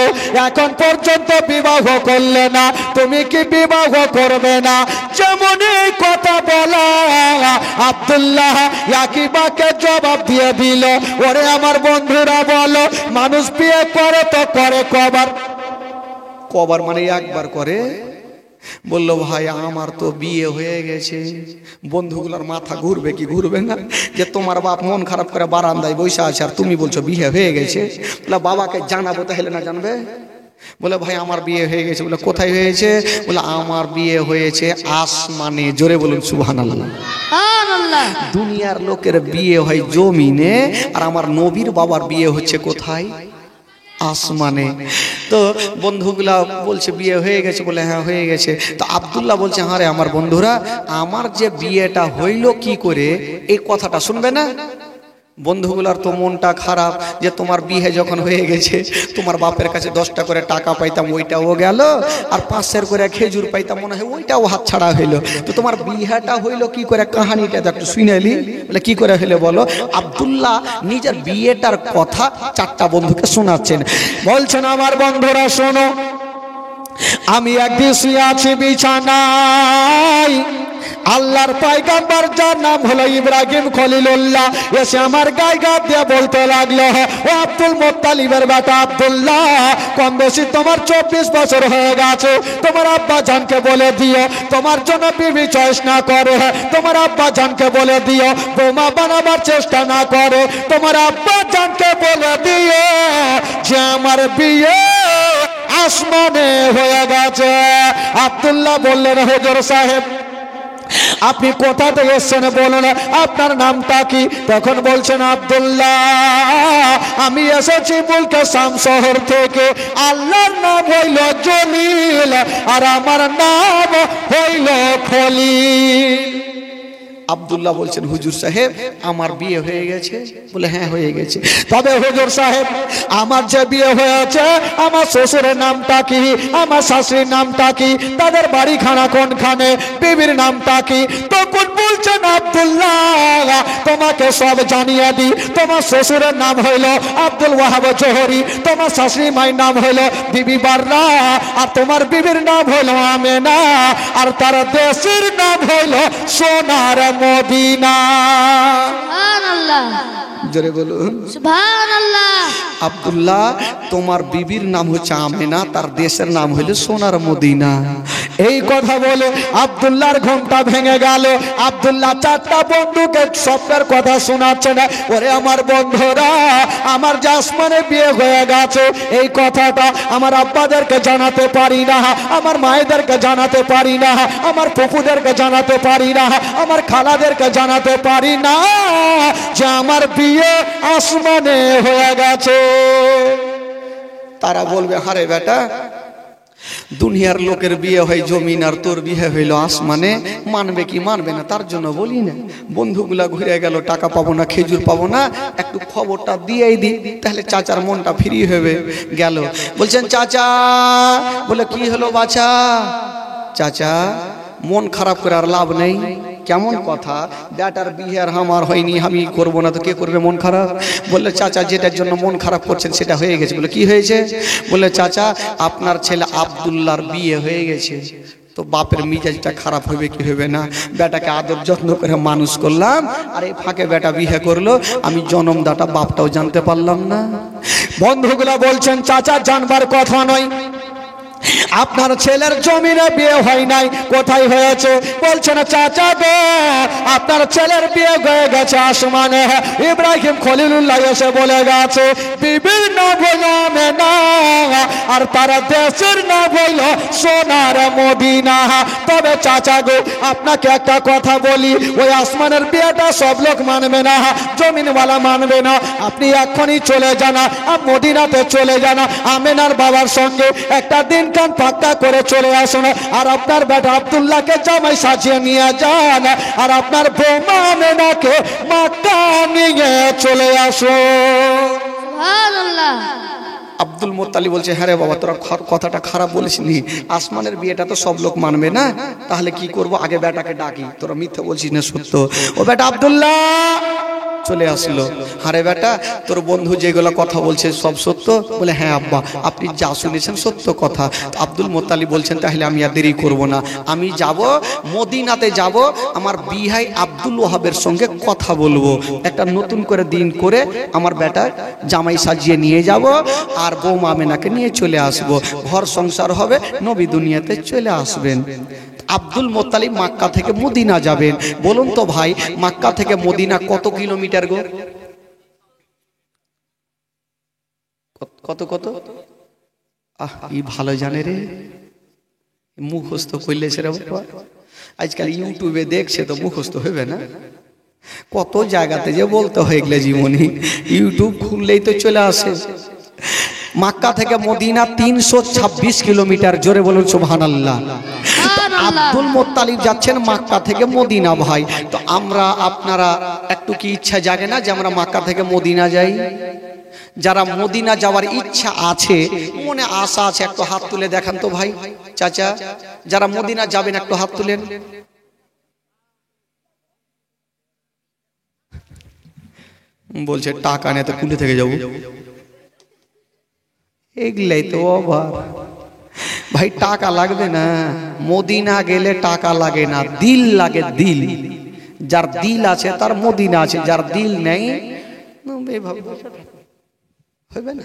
এখন পর্যন্ত বিবাহ করলে না, তুমি কি বিবাহ করবে না? যেমন এই কথা বলা আব্দুল্লাহ একই বাক্যে জবাব দিয়ে দিল, ওরে আমার বন্ধুরা বলো, মানুষ বিয়ে করে তো করে কবার? কবার মানে একবার করে। বললো ভাই আমার তো বিয়ে হয়ে গেছে। বন্ধুগুলোর মাথা ঘুরবে কি ঘুরবে না, যে তোমার বাপ মন খারাপ করে বারান্দায় বসে আছে আর তুমি বলছো বিয়ে হয়ে গেছে। বলে বাবাকে জানাবো, তাহলে না জানবে? বলে ভাই আমার বিয়ে হয়ে গেছে। বলে কোথায় হয়েছে? বলে আমার বিয়ে হয়েছে আসমানে। জোরে বলুন সুবহানাল্লাহ। দুনিয়ার লোকের বিয়ে হয় জমিনে, আর আমার নবীর বাবার বিয়ে হচ্ছে কোথায়? আসমানে। তো বন্ধুগুলা বলছে বিয়ে হয়ে গেছে। বলে হ্যাঁ হয়ে গেছে। তো আব্দুল্লাহ বলছে, হ্যাঁ রে আমার বন্ধুরা, আমার যে বিয়েটা হইল কি করে, এই কথাটা শুনবে না? বন্ধুগুলার তো মনটা খারাপ, যে তোমার বিয়ে যখন হয়ে গেছে, তোমার বাপের কাছে 10টা করে টাকা পাইতাম ওইটাও গেল, আর 5 করে খেজুর পাইতাম, মনে হয় ওইটাও হাত ছাড়া হইলো। তো তোমার বিয়েটা হইলো কি করে, কাহানিটা একটু শুনেলি। বলে কি করে হইলো বলো। আব্দুল্লাহ নিজের বিয়েটার কথা 4টা বন্ধুকে শোনাচ্ছেন। বলছেন আমার বন্ধুরা শোনো, আমি একদিন শুয়ে আছি বিছানায়, আল্লাহর পয়গম্বর যার নাম হলো ইব্রাহিম খলিলুল্লাহ এসে আমার গায়ে গায়ে দিয়ে বলতে লাগলো, ও আব্দুল মোত্তালিবের বেটা আব্দুল্লাহ, কম বেশি তোমার 24 বছর হয়ে গেছে, তোমার আব্বা জানকে বলে দিও তোমার জন্য বিবি চয়েস না করে, তোমার আব্বা জানকে বলে দিও বৌমা বানাবার চেষ্টা না করে, তোমার আব্বা জানকে বলে দিও যে আমার বিয়ে আসমানে হয়ে গেছে। আব্দুল্লাহ বললেন, হুজুর সাহেব আপনি কোথা থেকে এসেছেন বলুন, আপনার নামটা কি? তখন বলছেন আব্দুল্লাহ আমি এসেছি মুলকে শাম শহর থেকে, আল্লাহর নাম হইল জলিল আর আমার নাম হইল খলিল। আব্দুল্লাহ বলছেন, হুজুর সাহেব আমার বিয়ে হয়ে গেছে। বলে হ্যাঁ হয়ে গেছে। তবে হুজুর সাহেব আমার যে বিয়ে হয়েছে, আমার শ্বশুরের নামটা কি, আমার শাশুড়ির নামটা কি, তাদের বাড়ি খানা কোনখানে, বিবির নামটা কি? তখন বলছেন আব্দুল্লাহ তোমাকে সব জানিয়ে দিই, তোমার শ্বশুরের নাম হইল আব্দুল ওয়াহাব জোহরি, তোমার শাশুড়ি মায়ের নাম হইল বিবি বাররা, আর তোমার বিবির নাম হইল আমেনা, আর তার দেশের নাম হইল সোনার মদিনা। সুবহানাল্লাহ। জোরে বলুন সুবহানাল্লাহ। আব্দুল্লাহ তোমার বিবির নাম হচ্ছে আমেনা, তার দেশের নাম হইল সোনার মদিনা। এই কথা বলে আব্দুল্লাহর ঘুমটা ভেঙে গেল। আব্দুল্লাহ চারটা বন্ধুকে স্বপ্নের কথা শোনাচ্ছে না। ওরে আমার বন্ধুরা, আমার যে আসমানে বিয়ে হয়ে গেছে এই কথাটা আমার আব্বাদেরকে জানাতে পারি না, আমার মায়েদেরকে জানাতে পারি না, আমার ফুফুদেরকে জানাতে পারি না, আমার খালাদেরকে জানাতে পারি না যে আমার বিয়ে আসমানে হয়ে গেছে। তারা বলবে, হারে বেটা, দুনিয়ার লোকের বিয়ে হয় জমিন আর তোর বিয়ে হইল আসমানে, মানবে কি মানবে না তার জন্য বলি না। বন্ধুগুলা ঘুরে গেল, টাকা পাবো না, খেজুর পাবো না, একটু খবরটা দিয়েই দি, তাহলে চাচার মনটা ফ্রি হবে। গেল, বলছেন চাচা, বলে কি হলো বাছা? চাচা, মন খারাপ করে আর লাভ নেই। কেমন কথা? বেটার বিয়ে আর আমার হয়নি, আমি করবো না তো কে করবে মন খারাপ? বললে চাচা, যেটার জন্য মন খারাপ করছেন সেটা হয়ে গেছে। বলে কি হয়েছে? বলে চাচা, আপনার ছেলে আব্দুল্লাহর বিয়ে হয়ে গেছে। তো বাপের মিজাজটা খারাপ হবে কি হবে না? বেটাকে আদর যত্ন করে মানুষ করলাম, আর এই ফাঁকে বেটা বিয়ে করলো, আমি জন্মদাতা বাপটাও জানতে পারলাম না। বন্ধুগুলা বলছেন, চাচা জানবার কথা নয়, আপনার ছেলের জমিনে বিয়ে হয় নাই, কোথায় হয়েছে? বলছেন চাচা গো, আপনার ছেলের বিয়ে হয়ে গেছে আসমানে। ইব্রাহিম খলিলুল্লাহ এসে বলে গেছে, বিবির না বলবে না, আর তার দেশের না বলল সোনার মদিনা। তবে চাচা গো, আপনাকে একটা কথা বলি, ওই আসমানের বিয়েটা সব লোক মানবে না, জমিনওয়ালা মানবে না। আপনি এখনই চলে যান, মদিনাতে চলে যান, আমেনার বাবার সঙ্গে একটা দিন কান পাক্কা করে চলে আসুন, আর আপনার বেটা আব্দুল্লাহকে জামাই সাজিয়ে নিয়ে যান, আর আপনার বৌমা আমেনাকে মক্কা নিয়ে চলে আসুন। সুবহানাল্লাহ। আব্দুল মুত্তালিব বলছে, হ্যাঁ রে বাবা, তোরা কথাটা খারাপ বলিসনি, আসমানের বিয়েটা তো সব লোক মানবে না, তাহলে কি করব? আগে বেটাকে ডাকি। তোরা মিথ্যে বলছিস না সত্য? ও বেটা আব্দুল্লাহ চলে আসলো। আরে বেটা, তোর বন্ধু যেগুলো কথা বলছে সব সত্য? বলে হ্যাঁ আব্বা, আপনি যা শুনেছেন সত্য কথা। আব্দুল মুত্তালিব বলছেন, তাহলে আমি আর দেরি করব না, আমি যাব মদিনাতে, যাব আমার বিহাই আব্দুল ওয়াহাবের সঙ্গে কথা বলবো, একটা নতুন করে দিন করে আমার বেটা জামাই সাজিয়ে নিয়ে যাব, আর বৌমা আমেনাকে নিয়ে চলে আসব, ঘর সংসার হবে, নবী দুনিয়াতে চলে আসবেন। আব্দুল মুত্তালিব মক্কা থেকে মদিনা যাবেন। বলুন তো ভাই, মক্কা থেকে মদিনা কত কিলোমিটার গো? কত কত? ই ভালো জানে রে, মুখস্থ করলে সেরা আজকাল ইউটিউবে দেখছে তো মুখস্থ হবে না। কত জায়গাতে যে বলতে হয়ে গেলে জীবনী, ইউটিউব খুললেই তো চলে আসে। মক্কা থেকে মদিনা 326 কিলোমিটার। জোরে বলুন সুবহানাল্লাহ। আব্দুল মুত্তালিব যাচ্ছেন মক্কা থেকে মদিনা। ভাই, তো আমরা আপনারা একটু কি ইচ্ছা জাগে না যে আমরা মক্কা থেকে মদিনা যাই? যারা মদিনা যাওয়ার ইচ্ছা আছে, মনে আশা আছে, একটু হাত তুলে দেখান তো ভাই। চাচা, যারা মদিনা যাবেন একটু হাত তুলেন। বলছে টাকা নেই তো কুলে থেকে যাবো, এগুলাই তো অভাব। ভাই টাকা লাগবে না, মদিনা গেলে টাকা লাগে না, দিল লাগে, দিল। যার দিল আছে তার মদিনা আছে, যার দিল নেই হবে না।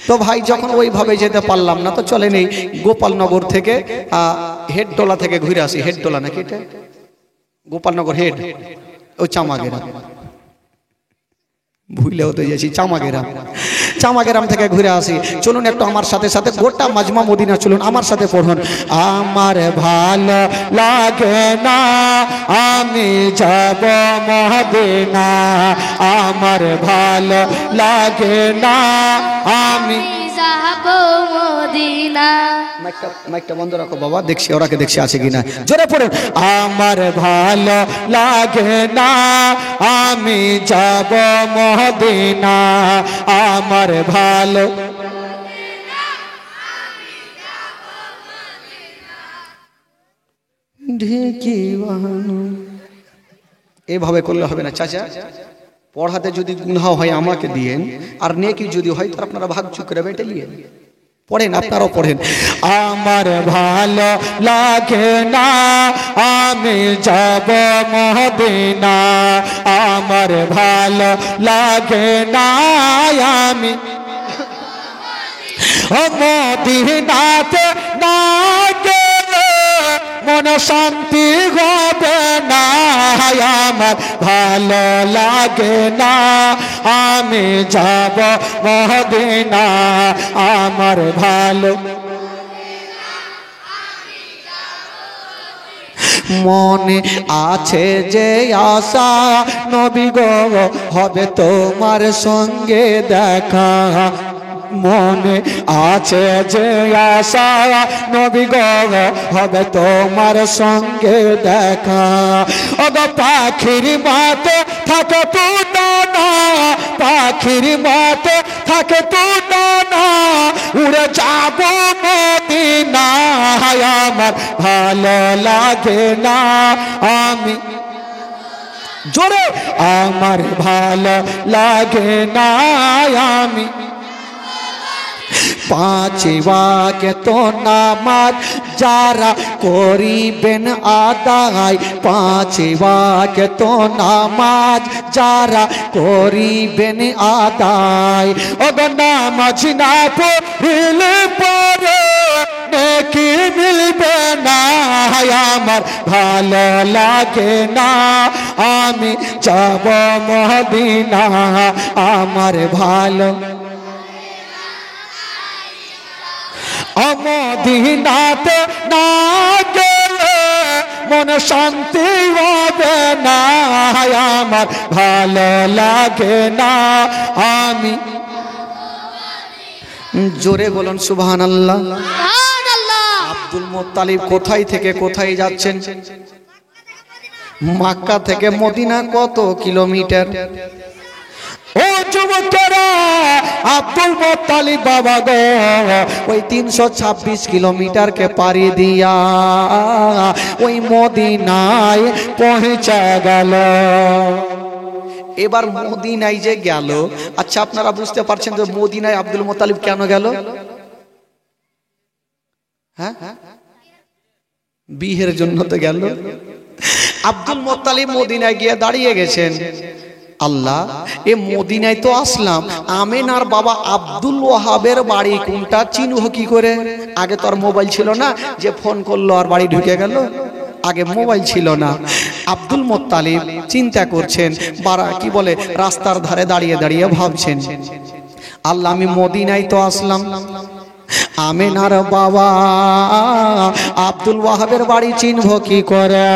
তো ভাই যখন ওইভাবে যেতে পারলাম না, তো চলে নেই গোপালনগর থেকে হেডটোলা থেকে ঘুরে আসি। হেডটোলা নাকি এটা? গোপালনগর হেড, ও চামাগেরা, ভুলেও তো যাচ্ছি, চামাগেরাম থেকে ঘুরে আসি। চলুন একটু আমার সাথে সাথে গোটা মাজমা মদিনা চলুন, আমার সাথে পড়ুন। আমার ভালো লাগে না, আমি যাব মদিনা, আমার ভালো লাগে না, আমি যাব মদিনা। মাইকটা বন্ধ রাখো বাবা, দেখছি ওরাকে দেখছি আছে কিনা। জোরে পড়ুন। আমার ভালো লাগে না, আমি যাব মদিনা, আমার ভালো ঢেকি বাহানো। এভাবে করলে হবে না চাচা। পড়াতে যদি গুনাহ হয় আমাকে দিয়েন, আর নেকি যদি হয় তো আপনারা ভাগ চুক করে বেটে নিয়ে পড়েন, আপনারাও পড়েন। আমার ভালো লাগে না, আমি যাব মদিনা, আমার ভালো লাগে না, আমি মদিনাতে না গেলে মন শান্তি হবে না, আমার ভালো লাগে না, আমি যাব মদিনা, আমার ভালো মনে আছে যে আশা নবী গো হবে তোমার সঙ্গে দেখা, মনে আছে যে আশা নবী গো হবে তোমার সঙ্গে দেখা, ওগো পাখির মতো থাকে তো না, পাখির মতো থাকে তো না, উড়ে যাব মদিনা, আমার ভালো লাগে না, আমি জোরে আমার ভালো লাগে না, আমি পাঁচ ওয়াক্ত নামাজ যারা করিবেন আদায়, পাঁচ ওয়াক্ত নামাজ যারা করিবেন আদায়, ওগো নামাজ না পড়লে পরে নেকি মিলবে না, আমার ভালো লাগে না, আমি যাব মদিনা, আমার ভালো মদিনাতে না গেলে মন শান্তি হবে না, আমার ভালো লাগে না, আমি জোরে বলুন সুবহানাল্লাহ। সুবহানাল্লাহ। আব্দুল মুত্তালিব কোথায় থেকে কোথায় যাচ্ছেন? মক্কা থেকে মদিনা কত কিলোমিটার? ও যুবকেরা, আব্দুল মুত্তালিব বাবা গো ওই 326 কিলোমিটারকে পাড়ি দিয়া ওই মদিনায় পৌঁছে গেল। এবার মদিনায় যে গেল, আচ্ছা আপনারা বুঝতে পারছেন যে মদিনায় আব্দুল মুত্তালিব কেন গেল? হ্যাঁ, বিয়ের জন্য তো গেল। আব্দুল মুত্তালিব মদিনায় গিয়ে দাঁড়িয়ে গেছেন, আল্লাহ এ মদিনায় তো আসলাম, আমেনার বাবা আব্দুল ওয়াহাবের বাড়ি কোনটা চিনব কি করে? আগে তো আর মোবাইল ছিল না যে ফোন করলো আর বাড়ি ঢুকে গেল, আগে মোবাইল ছিল না। আব্দুল মুত্তালিব চিন্তা করছেন, কি বলে রাস্তার ধারে দাঁড়িয়ে দাঁড়িয়ে ভাবছেন, আল্লাহ আমি মদিনায় তো আসলাম, আমেনার বাবা আব্দুল ওয়াহাবের বাড়ি চিনব কি করে?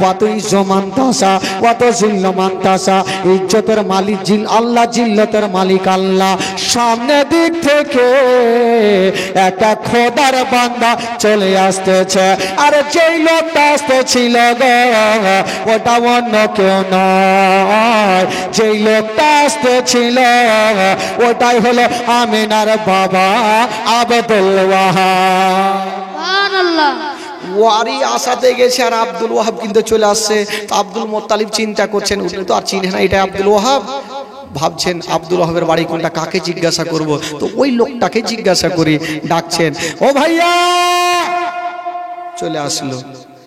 কত ইজ্জমান্তাসা, কত জিল্লমান্তাসা, ইজ্জতের মালিক জিল আল্লাহ, জিল্লতের মালিক আল্লাহ। সামনে দিক থেকে একটা খোদার বান্দা চলে আসতেছে, আর যেই লোকটা আসতেছিল গো ওটা অন্য কেউ নয়, যেই লোকটা আসতেছিল ওটাই হলো আমেনার বাবা আব্দুল ওয়াহাব। সুবহানাল্লাহ। ওয়ারি আসাতে গেছে আর আব্দুল ওয়াহাব কিন্তু চলে আসছে। তো আব্দুল মুত্তালিব চিন্তা করছেন, উনি তো আর চিনে না এটা আব্দুল ওয়াহাব, ভাবছেন আব্দুল ওয়াহাবের বাড়ি কোনটা, কাকে জিজ্ঞাসা করব? তো ওই লোকটাকে জিজ্ঞাসা করি, ডাকছেন, ও ভাইয়া, চলে আসলো,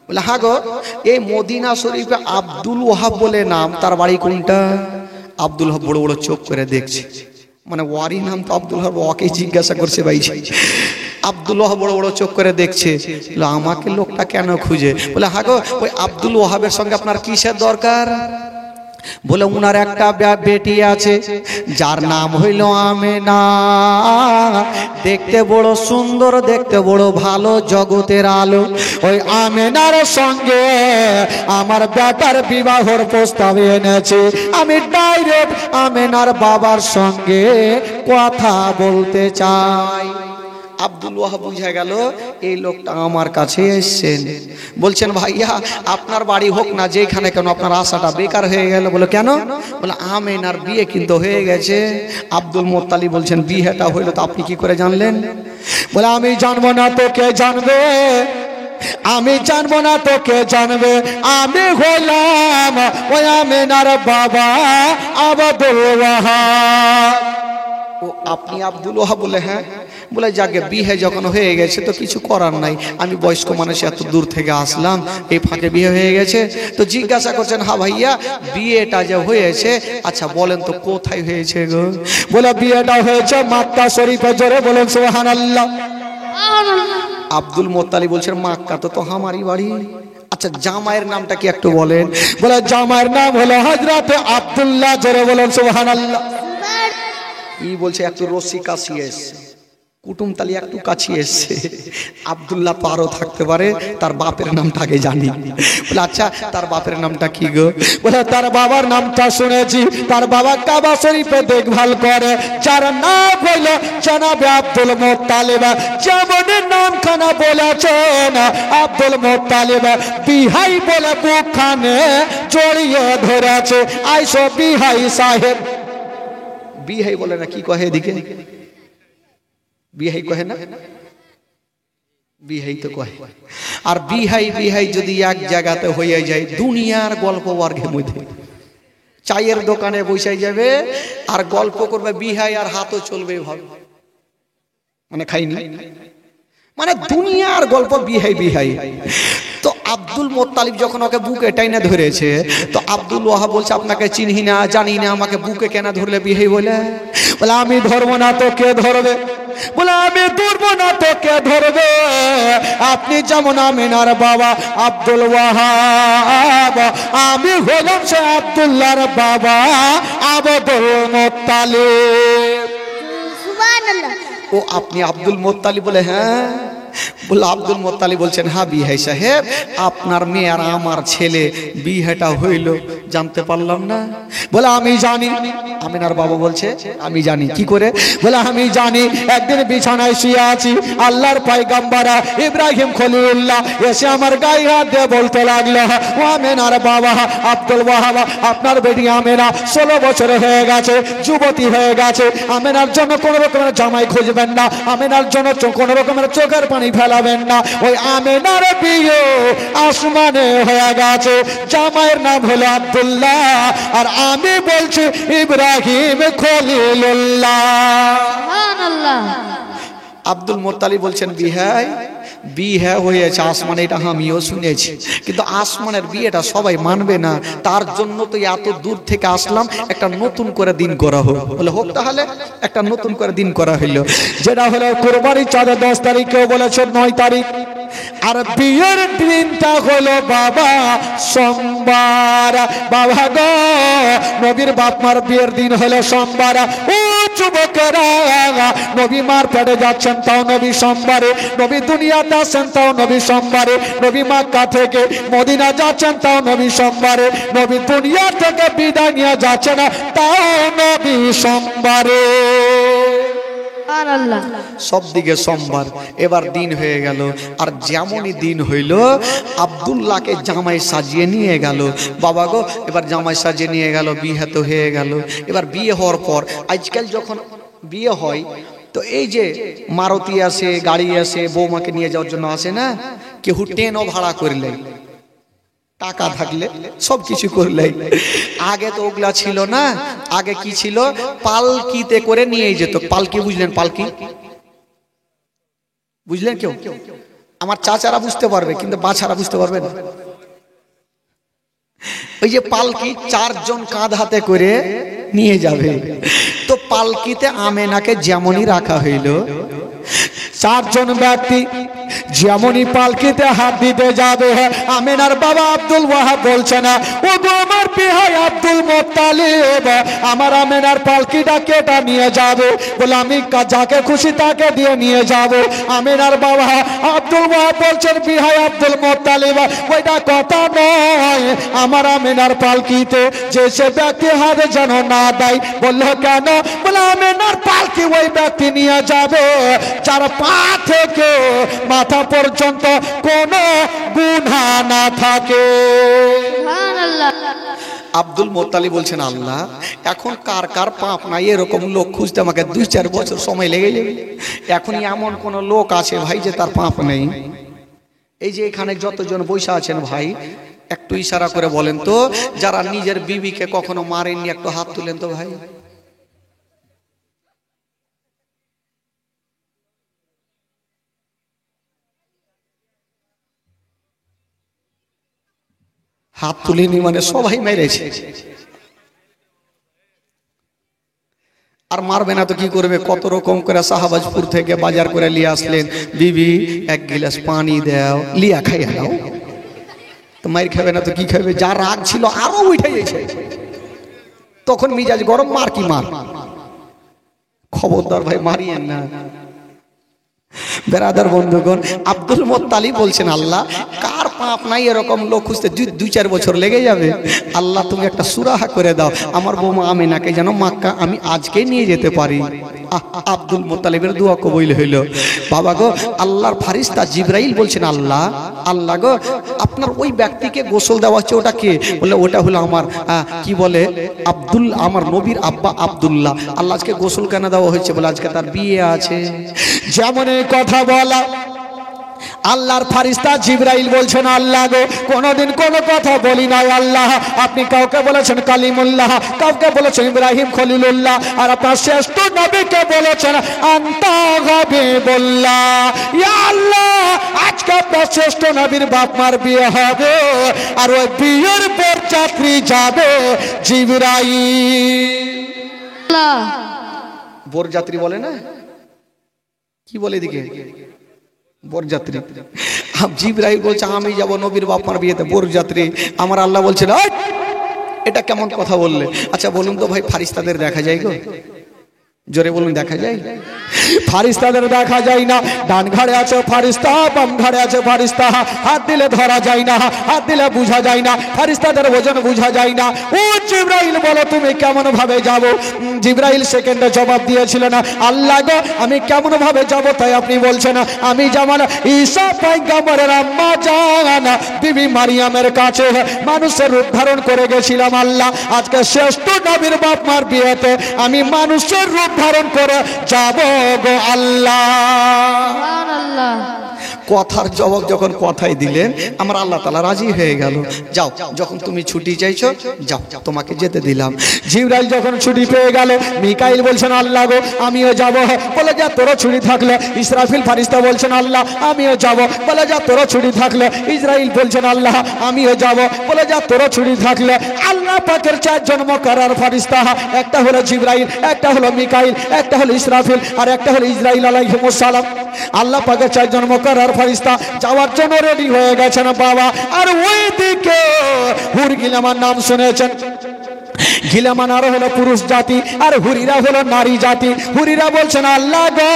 বলে হ্যাঁ গো এই মদিনা শরীফে আব্দুল ওয়াহাব বলে নাম, তার বাড়ি কোনটা? আব্দুল ওয়াহাব বড় বড় চোখ করে দেখছে, মানে ওয়ারি নাম তো আব্দুল ওয়াহাব, ওকে জিজ্ঞাসা করছে ভাই। আব্দুল ওয়াহাব বড় বড় চোখ করে দেখছে, আমাকে লোকটা কেন খুঁজে? বলে হ্যাঁ গো ওই আব্দুল ওয়াহাবের সঙ্গে আপনার কিসের দরকার? বলে উনার একটা বেটি আছে যার নাম হইল আমেনা, দেখতে বড় সুন্দর, দেখতে বড় ভালো, জগতের আলো। ওই আমেনার সঙ্গে আমার বেটার বিবাহর প্রস্তাব এনেছে, আমি ডাইরেক্ট আমেনার বাবার সঙ্গে কথা বলতে চাই। আব্দুল ওয়াহাব বুঝা গেল এই লোকটা আমার কাছে এসেছেন, বলছেন ভাইয়া আপনার বাড়ি হোক না যেখানে কেন, আপনার আশাটা বেকার হয়ে গেল। বলে কেন? বলে আমেনার বিয়ে কিন্তু হয়ে গেছে। আব্দুল মুত্তালিব বলছেন বিয়েটা হইলো তো আপনি কি করে জানলেন? বলে আমি জানবো না তো কে জানবে, আমি জানবো না তো কে জানবে, আমি হলাম ওই আমেনার বাবা আব্দুল ওয়াহাব। ও আপনি আব্দুল ওয়াহাব? বলে হ্যাঁ। বলে যাকে বিয়ে যখন হয়ে গেছে তো কিছু করার নাই, আমি বয়স্ক মানুষ এত দূর থেকে আসলাম, এই ফাঁকে বিয়ে হয়ে গেছে। তো জিজ্ঞাসা করছেন হ্যাঁ ভাইয়া বিয়েটা যে হয়েছে, আচ্ছা বলেন তো কোথায় হয়েছে গো? বলে বিয়েটা হয়েছে মক্কা শরীফে। জোরে বলেন সুবহানাল্লাহ। আব্দুল মোত্তালিব বলছেন মাক্কা তো আমারই বাড়ি। আচ্ছা জামাইয়ের নামটা কি একটু বলেন? বলে জামাইয়ের নাম হলো হযরতে আব্দুল্লাহ। জোরে বলেন সুবহানাল্লাহ। ই বলছে একটু রশি কাশিয়ে এসছে, কুটুমতালি একটু কাছিয়ে এসছে। আব্দুল্লাহ তো আরো থাকতে পারে, তার বাপের নামটা আগে জানি। বলে আচ্ছা তার বাপের নামটা কি গো? বলে তার বাবার নামটা শুনেছি, তার বাবা কাবা শরীফে দেখভাল করে, যার নাম হইল জনাবে আব্দুল মুত্তালিব। যেমন নামখানা বলেছেন আব্দুল মুত্তালিব, বিহাই বলে বুকখানে জড়িয়ে ধরেছে। আইসো বিহাই সাহেব। বিহাই বলে না, কি কহে এদিকে? বিহাই কহে না? বিহাই তো কহে। আর বিহাই বিহাই যদি এক জায়গাতে হয়ে যায়, দুনিয়ার গল্প বর্গের মধ্যে চায়ের দোকানে বসে যাবে আর গল্প করবে বিহাই, আর হাতও চলবে ভাবে, মানে খাইনি, মানে দুনিয়ার গল্প বিহাই বিহাই। তো আব্দুল মোত্তালিব যখন ওকে বুকে টাইনে ধরেছে, তো আব্দুল ওয়াহাব বলছে আপনাকে চিনি না জানি না, আমাকে বুকে কেন ধরলে বিহাই বলে? বলে আমি ধরবো না তো কে ধরবে? বলে আমি ধরবো না তো কে ধরবে? আপনি যেমন আমিনার বাবা আব্দুল ওয়াহাব, আমি হলাম সে আব্দুল্লাহর বাবা আব্দুল মুত্তালিব। সুবহানাল্লাহ। ও আপনি আব্দুল মোত্তালিব? বলে হ্যাঁ। বলে আব্দুল মোত্তালিব বলছেন হ্যাঁ বিহাই সাহেব, আপনার মেয়ে আর আমার ছেলে বিয়েটা হইল, জানতে পারলাম না। বলে আমি জানি। আমিনার বাবা বলছে আমি জানি। কি করে? বলে আমি জানি। একদিন বিছানায় শুয়ে আছি, আল্লাহর পয়গম্বর ইব্রাহিম খলিলুল্লাহ এসে আমার গায়ে হাত দিয়ে বলতে লাগলো, ও আমিনার বাবা আব্দুল ওয়াহাব, আপনার বেটি আমিনা 16 বছর হয়ে গেছে, যুবতী হয়ে গেছে। আমিনার জন্য কোনো রকমের জামাই খুঁজবেন না, আমিনার জন্য কোনো রকমের চোখের পানি ফেলাবেন না। ওই আমিনার বিয়ে আসমানে হয়ে গেছে, জামাইয়ের নাম হলো আব্দুল্লাহ, আর আমি বলছি ইব্রাহিম খলিলুল্লাহ। সুবহানাল্লাহ। আব্দুল মোত্তালিব বলছেন বিহাই বিয়ে হয়েছে আসমানে, এটা আমিও শুনেছি, কিন্তু আসমানের বিয়েটা সবাই মানবে না, তার জন্য তো এত দূর থেকে আসলাম, একটা নতুন করে দিন করা হোক। বলে হোক তাহলে, একটা নতুন করে দিন করা হইল, যেটা হলো কুরবানির চাঁদে 10 তারিখ, কেউ বলেছে 9 তারিখ। আর বিয়ের দিনটা হলো বাবা সোমবার। বাবা গো, নবীর বাপমার বিয়ের দিন হলো সোমবার। ও যুবকেরা, নবী মার পেটে যাচ্ছেন তাও নবী সোমবারে, নবী দুনিয়াতে আসেন তাও নবী সোমবারে, নবী মক্কা থেকে মদিনা যাচ্ছেন তাও নবী সোমবারে, নবী দুনিয়া থেকে বিদায় নিয়ে যাচ্ছেন তাও নবী সোমবারে। সুবহানাল্লাহ। সব দিকে সোমবার। এবার দিন হয়ে গেল, আর যেমনই দিন হইল আব্দুল্লাহকে জামাই সাজিয়ে নিয়ে গেল। বাবা গো, এবার জামাই সাজিয়ে নিয়ে গেল, বিয়ে তো হয়ে গেল। এবার বিয়ে হওয়ার পর আজকাল যখন বিয়ে হয়, তো এই যে মারুতি আসে, গাড়ি আসে, বৌমাকে নিয়ে যাওয়ার জন্য আসে না, কেউ ট্রেনও ভাড়া করলে, টাকা থাকলে সব কিছু করলে। আগে তো ওগুলা ছিল না, আগে কি ছিল, পালকিতে করে নিয়ে যেত। পালকি বুঝলেন? পালকি বুঝলেন? কেউ? আমার চাচারা বুঝতে পারবে, কিন্তু বাচ্চারা বুঝতে পারবে না। ওই যে পালকি 4 জন কাঁধ হাতে করে নিয়ে যাবে। তো পালকিতে আমেনাকে যেমনই রাখা হইল, 4 জন ব্যক্তি যেমনই পালকিতে হাত দিতে যাবে, আমিনার বাবা আব্দুল ওয়াহাব বলছে না, ও গো আমার বিহাই আব্দুল মুত্তালিব, আমার আমিনার পালকিটা কেটা নিয়ে যাবে? বলে আমি যাকে খুশি তাকে দিয়ে নিয়ে যাব। আমিনার বাবা আব্দুল ওয়াহাব বলছেন, বিহাই আব্দুল মুত্তালিব, ওইটা কথা নয়, আমার আমিনার পালকিতে যে সে ব্যক্তি হাত যেন না দেয়। বললো কেন? বলে আমিনার পালকি ওই ব্যক্তি নিয়ে যাবে যার পা থেকে মাথা পর্যন্ত কোনো গুনাহ না থাকে। সুবহানাল্লাহ। আব্দুল মোত্তালিব বলছেন আল্লাহ, এখন কার কার পাপ নাই এরকম লোক খুঁজতে আমাকে 2-4 বছর সময় লেগে যাবে। এখনই এমন কোন লোক আছে ভাই যে তার পাপ নেই? এই যে এখানে যতজন বসে আছেন ভাই, একটু ইশারা করে বলেন তো, যারা নিজের বিবিকে কখনো মারেননি, একটু হাত তুলেন তো ভাই। হাত তুলিনি মানে সবাই মেরেছে। আর মারবে না তো কি করবে, কত রকম করে শাহবাজপুর থেকে বাজার করে নিয়ে আসলেন, বিবি এক গিলাস পানি দাও, লিয়া খাইয়া দাও। তো মার খাবে না তো কি খাবে, যা রাগ ছিল আরো উঠে গেছে, তখন মিজাজ গরম, মার কি মার। খবরদার ভাই মারিয়েন না। বেরাদার বন্ধুগণ, আব্দুল মোত্তালিব বলছেন, আল্লাহ কার পাপ নাই এরকম লোক খুঁজতে 2-4 বছর লেগে যাবে, আল্লাহ তুমি একটা সুরাহা করে দাও, আমার বৌমা আমিনাকে যেন মক্কা আমি আজকেই নিয়ে যেতে পারি। আব্দুল মোত্তালিবের দোয়া কবুল হইল। বাবা গো, আল্লাহর ফারিস্তা জিবরাইল বলছেন, আল্লাহ আল্লাহ গো, আপনার ওই ব্যক্তিকে গোসল দেওয়া হচ্ছে, ওটা কে? বলে ওটা হলো আমার কি বলে আব্দুল, আমার নবীর আব্বা আব্দুল্লাহ। আল্লাহ আজকে গোসল কেন দেওয়া হয়েছে? বলে আজকে তার বিয়ে আছে। যেমন কথা বলা, আল্লাহর ফারিস্তা জিবরাইল বলছেন, আল্লাহ গো কোনদিন কোনো কথা বলি নাই আল্লাহ, আপনি কাউকে বলেছেন কালিমুল্লাহ, কাউকে বলেছেন ইব্রাহিম খলিলুল্লাহ, আর আপনার শ্রেষ্ঠ নবীকে বলেছেন আনতা হাবিবুল্লাহ। ইয়া আল্লাহ, আজকে আপনার শ্রেষ্ঠ নবীর বাপ মার বিয়ে হবে, আর ওই বিয়ের বরযাত্রী যাবে জিবরাইল। বরযাত্রী বলে না, কি বলে এদিকে বরযাত্রী। জিবরাইল বলছে আমি যাব নবীর বাপমার বিয়েতে, বরযাত্রী। আমার আল্লাহ বলছে এটা কেমন কথা বললে? আচ্ছা বলুন তো ভাই, ফারিস্তাদের দেখা যায় গো? জোরে বলুন, দেখা যায়? ফারিস্তাদের দেখা যায় না। ডান ঘাড়ে আছে ফারিস্তা, বাম ঘাড়ে আছে ফারিস্তা, হাত দিলে ধরা যায় না, হাত দিলে বুঝা যায় না, ফারিস্তাদের ওজন বুঝা যায় না। ও জিবরাইল বলো তুমি কেমন ভাবে যাব? জিবরাইল সেকেন্ডে জবাব দিয়েছিল না, আল্লাহ গো আমি কেমন ভাবে যাব তাই আপনি বলছেন? আমি যেমন ঈসা পয়গম্বরের আম্মা জান বিবি মারিয়ামের কাছে মানুষের রূপ ধারণ করে গেছিলাম আল্লাহ, আজকে শ্রেষ্ঠ নবীর বাপ মার বিয়েতে আমি মানুষের রূপ ধারণ করে যাব গো আল্লাহ। সুবহানাল্লাহ। কথার জবাব যখন কথাই দিলেন, আমার আল্লাহ তাআলা রাজি হয়ে গেল। যাও, যখন তুমি ছুটি চাইছো যাও, তোমাকে যেতে দিলাম। জিবরাইল যখন ছুটি পেয়ে গেল, মিকাইল বলছেন আল্লাহ গো আমিও যাব, বলে যা তোর ছুটি থাকলে। ইসরাফিল ফারিস্তা বলছেন আল্লাহ আমিও যাব, বলে যা তোর ছুটি থাকলে। ইসরাইল বলছেন আল্লাহ আমিও যাব, বলে যা তোর ছুটি থাকলে। আল্লাহ পাকের 4 জন মুকাররর ফারিস্তা, একটা হলো জিবরাইল, একটা হলো মিকাইল, একটা হলো ইসরাফিল, আর একটা হলো ইসরাইল আলাইহিস সালাম। আল্লাহ পাকের 4 জন মুকাররর ফারিস্তা যাওয়ার জন্য রেডি হয়ে গেছেন বাবা। আর ওইদিকে হুর গিলামার নাম শুনেছেন, গিলামান আরো হলো পুরুষ জাতি, আর হুরিরা হলো নারী জাতি। হুরিরা বলছেন আল্লাহ গো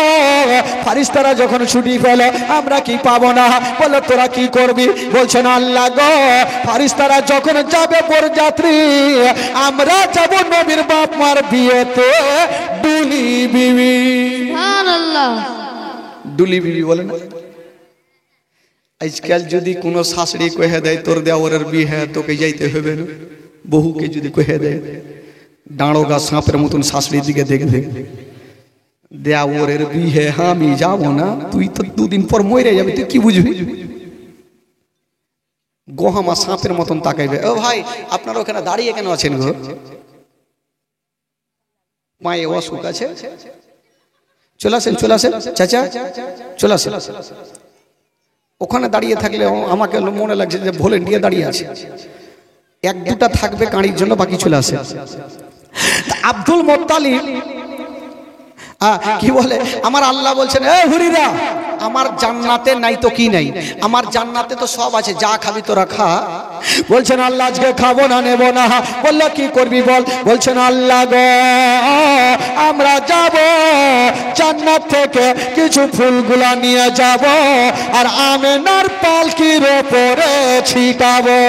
ফারিস্তারা যখন ছুটি পেল আমরা কি পাবো না? বলে তোরা কি করবি? বলছেন আল্লাহ গো ফারিস্তারা যখন যাবে বরযাত্রী, আমরা যাব নবীর বাপ মার বিয়েতে দুলি বিবি। সুবহানাল্লাহ। দুলি বিবি বলে না? আজকাল যদি কোনো শাশুড়ি কহে দেয় তোর দেওয়ারের বিয়ে তোকে যাইতে হবে না, বহুকে যদি কহে দেয় দাঁড়োগা সাপের মতন শাশুড়ির দিকে দেখবে, দেওয়ারের বিয়ে আমি যাব না, তুই তো 2 দিন পর মরে যাবি, তুই কি বুঝবি? গোহামা সাপের মতন তাকাইবে। ও ভাই আপনারা ওখানে দাঁড়িয়ে কেন আছেন গো? পায়ে অসুখ আছে? চলে আসেন, চলে আসেন চাচা, চলে আসেন। ওখানে দাঁড়িয়ে থাকলে আমাকে মনে লাগছে যে ভলেন্টিয়ার দাঁড়িয়ে আছে, 1-2টা থাকবে কাঁড়ির জন্য, বাকি চলে আসে। আব্দুল মোত্তালিব কি বলে, আমার আল্লাহ বলছেন এ হুরিরা আমার জান্নাতে নাই তো কি নাই, আমার জান্নাতে তো সব আছে, যা খাবি তোরা খা। বলছেন আল্লাহ আজকে খাবো না, নেব না। বললো কি করবি বল? বলছেন আল্লাহ গো আমরা যাব জান্নাত থেকে কিছু ফুলগুলা নিয়ে যাব, আর আমেনার পালকির উপরে ছিটাবো।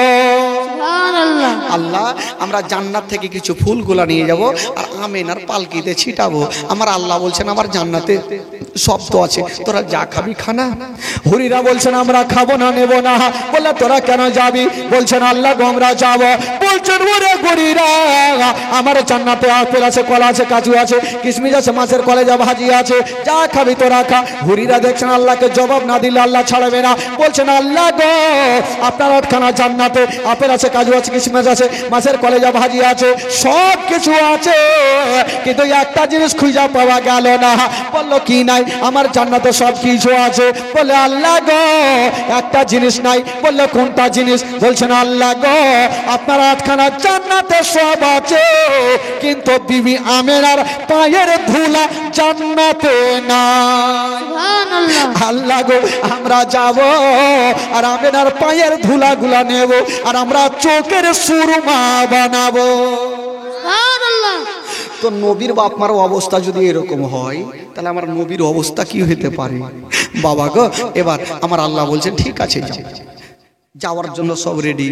সুবহানাল্লাহ। আল্লাহ আমরা জান্নাত থেকে কিছু ফুলগুলা নিয়ে যাব আর আমেনার পালকিতে ছিটাবো। আমার আল্লাহ বলছেন আমার জান্নাতে সব তো আছে, তোরা যা খাবি খানা। হুরিরা বলছেন আমরা খাবো না, নেব না। বললে তোরা কেন যাবি? বলছেন আল্লাহ গো আমরা যাব। বলছেন ওরে গরিরা আমার জান্নাতে আপেল আছে, কলা আছে, কাজু আছে, কিশমিশ আছে, মাছের কলেজা ভাজি আছে, যা খাবি তোরা খা। হুরিরা দেখছেন আল্লাহকে জবাব না দিলে আল্লাহ ছাড়বে না। বলছেন আল্লাহ গো আপনার 8খানা জান্নাতে আপেল আছে, আছে, কাজু আছে, কিশমিশ আছে, মাছের কলেজা ভাজি আছে, সব কিছু আছে, কিন্তু একটা জিনিস খুঁজে পাওয়া গেল না। বললো কি নাই? আমার জান্নাতে সব কিছু আছে। বলে আল্লাহ গো একটা জিনিস নাই। বললো কোনটা জিনিস? বলছেন আল্লাহ গো আপনার 8খানা জান্নাতে সব আছে, কিন্তু বিবি আমেনার পায়ের ধুলা জান্নাতে নাই। সুবহানাল্লাহ। আল্লাহ গো আমরা যাব আর আমেনার পায়ের ধুলাগুলা নেব আর আমরা চোখের সুরমা বানাবো। সুবহানাল্লাহ। তো নবীর বাপ মার অবস্থা যদি এরকম হয়, তাহলে আমার নবীর অবস্থা কি হতে পারে? বাবা গো, এবার আমার আল্লাহ বলছেন ঠিক আছে যাও। যাওয়ার জন্য সব রেডি।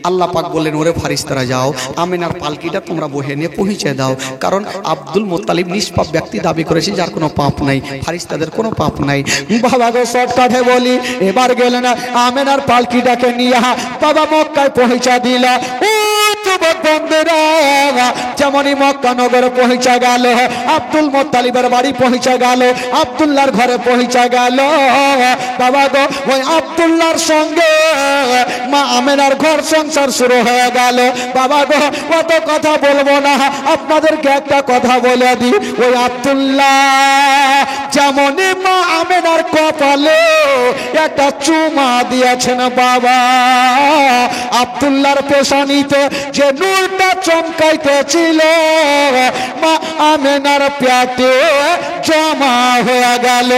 আল্লাহ পাক বললেন ওরে ফারিস্তারা যাও, আমিনার পালকিটা তোমরা বহে নিয়ে পৌঁছে দাও, কারণ আব্দুল মোত্তালিব নিষ্পাপ ব্যক্তি দাবি করেছে যার কোনো পাপ নাই, ফারিস্তাদের কোনো পাপ নাই। বাবা গো শর্টকাটে বলি, এবার গেলেন আমেনার পালকিটাকে নিয়ে বাবা মক্কায় পৌঁছা দিল। ও যুবক বন্ধুরা, যেমনই মক্কা নগরে পৌঁছা গেল, আব্দুল মোত্তালিবের বাড়ি পৌঁছা গেল, আব্দুল্লাহর ঘরে পৌঁছা গেল। বাবা গো ওই আব্দুল্লাহর সঙ্গে মা আমেনার ঘর সংসার শুরু হয়ে গেল। বাবা গো কত কথা বলবো না, আপনাদেরকে একটা কথা বলে দিই। ওই আব্দুল্লাহ যেমনই মা আমেনার কপালে একটা চুমা দিয়েছেন, বাবা আব্দুল্লাহর পেশানিতে যে নূরটা চমকাইতেছিল মা আমেনার পেটে জমা হয়ে গেল।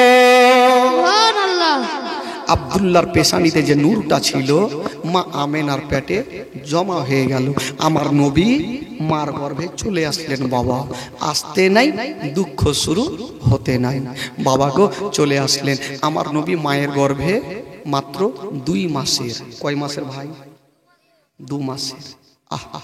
সুবহানাল্লাহ। আব্দুল্লাহর পেশানিতে যে নূরটা ছিল মা আমেনার পেটে জমা হয়ে গেল। আমার নবী মার গর্ভে চলে আসলেন। বাবা আসতে নাই, দুঃখ শুরু হতে নাই। বাবা গো চলে আসলেন। আমার নবী মায়ের গর্ভে মাত্র 2 মাসের। কয় মাসের ভাই? 2 মাসের। আহা